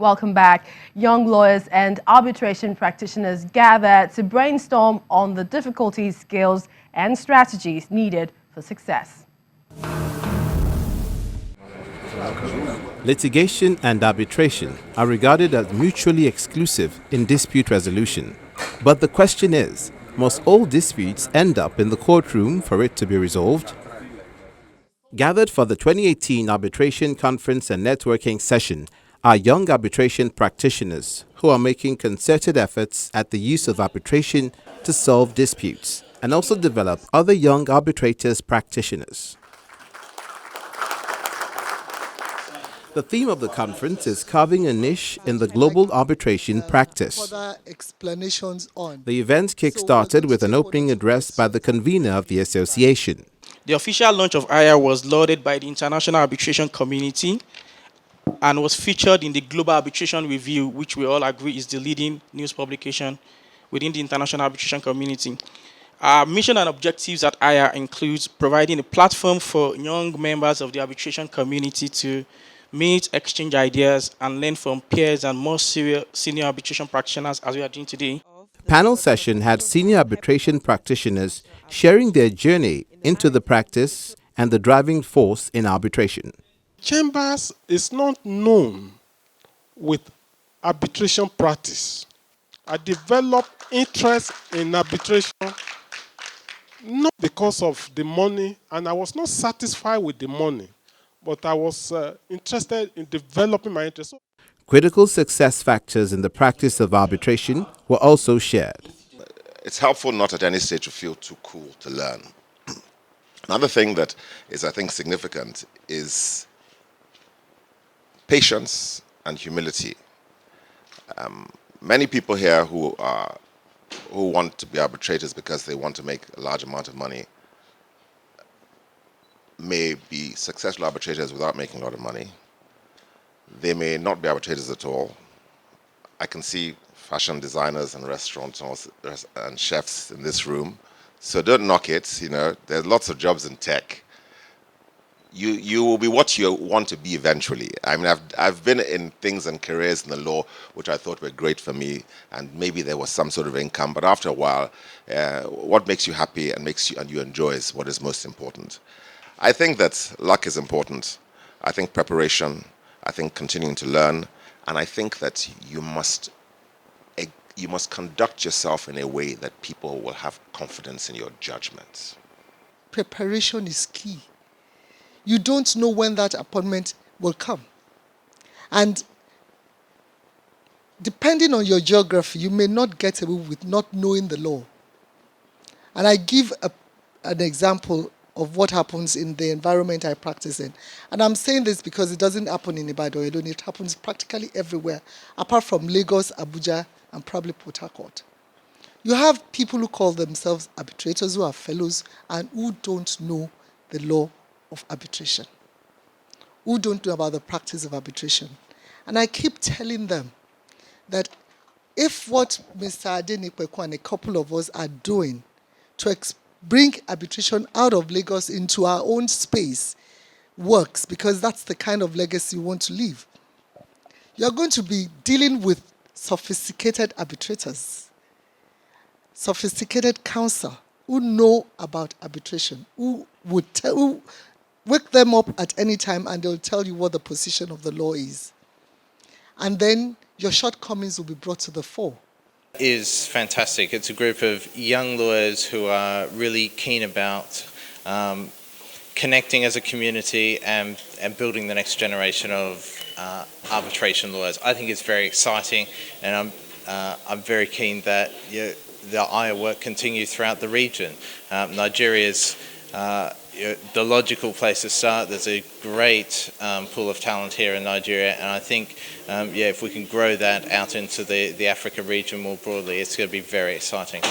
Welcome back. Young lawyers and arbitration practitioners gather to brainstorm on the difficulties, skills, and strategies needed for success. Litigation and arbitration are regarded as mutually exclusive in dispute resolution. But the question is, must all disputes end up in the courtroom for it to be resolved? Gathered for the 2018 Arbitration Conference and Networking Session are young arbitration practitioners who are making concerted efforts at the use of arbitration to solve disputes and also develop other young arbitrators practitioners. The theme of the conference is carving a niche in the global arbitration practice. The event kick-started with an opening address by the convener of the association. The official launch of AYA was lauded by the international arbitration community and was featured in the Global Arbitration Review, which we all agree is the leading news publication within the international arbitration community. Our mission and objectives at AYA includes providing a platform for young members of the arbitration community to meet, exchange ideas, and learn from peers and more senior arbitration practitioners as we are doing today. Panel session had senior arbitration practitioners sharing their journey into the practice and the driving force in arbitration. Chambers is not known with arbitration practice. I developed interest in arbitration not because of the money, and I was not satisfied with the money, but I was interested in developing my interest. Critical success factors in the practice of arbitration were also shared. It's helpful not at any stage to feel too cool to learn. Another thing that is, I think, significant is patience and humility. Many people here who want to be arbitrators because they want to make a large amount of money may be successful arbitrators without making a lot of money. They may not be arbitrators at all. I can see fashion designers and restaurateurs and chefs in this room, so don't knock it. You know, there's lots of jobs in tech. You will be what you want to be eventually. I mean, I've been in things and careers in the law which I thought were great for me, and maybe there was some sort of income. But after a while, what makes you happy and you enjoy is what is most important. I think that luck is important. I think preparation. I think continuing to learn, and I think that you must conduct yourself in a way that people will have confidence in your judgment. Preparation is key. You don't know when that appointment will come. And depending on your geography, you may not get away with not knowing the law. And I give an example of what happens in the environment I practice in. And I'm saying this because it doesn't happen in Ibadan alone. It happens practically everywhere, apart from Lagos, Abuja, and probably Port Harcourt. You have people who call themselves arbitrators, who are fellows, and who don't know the law of arbitration, who don't know about the practice of arbitration. And I keep telling them that if what Mr. ADENIPEKUN and a couple of us are doing to bring arbitration out of Lagos into our own space works, because that's the kind of legacy you want to leave, you're going to be dealing with sophisticated arbitrators, sophisticated counsel who know about arbitration, who wake them up at any time and they'll tell you what the position of the law is. And then your shortcomings will be brought to the fore. Is fantastic. It's a group of young lawyers who are really keen about connecting as a community and building the next generation of arbitration lawyers. I think it's very exciting, and I'm very keen that the AYA work continues throughout the region. Nigeria's the logical place to start. There's a great pool of talent here in Nigeria, and I think if we can grow that out into the Africa region more broadly, it's going to be very exciting.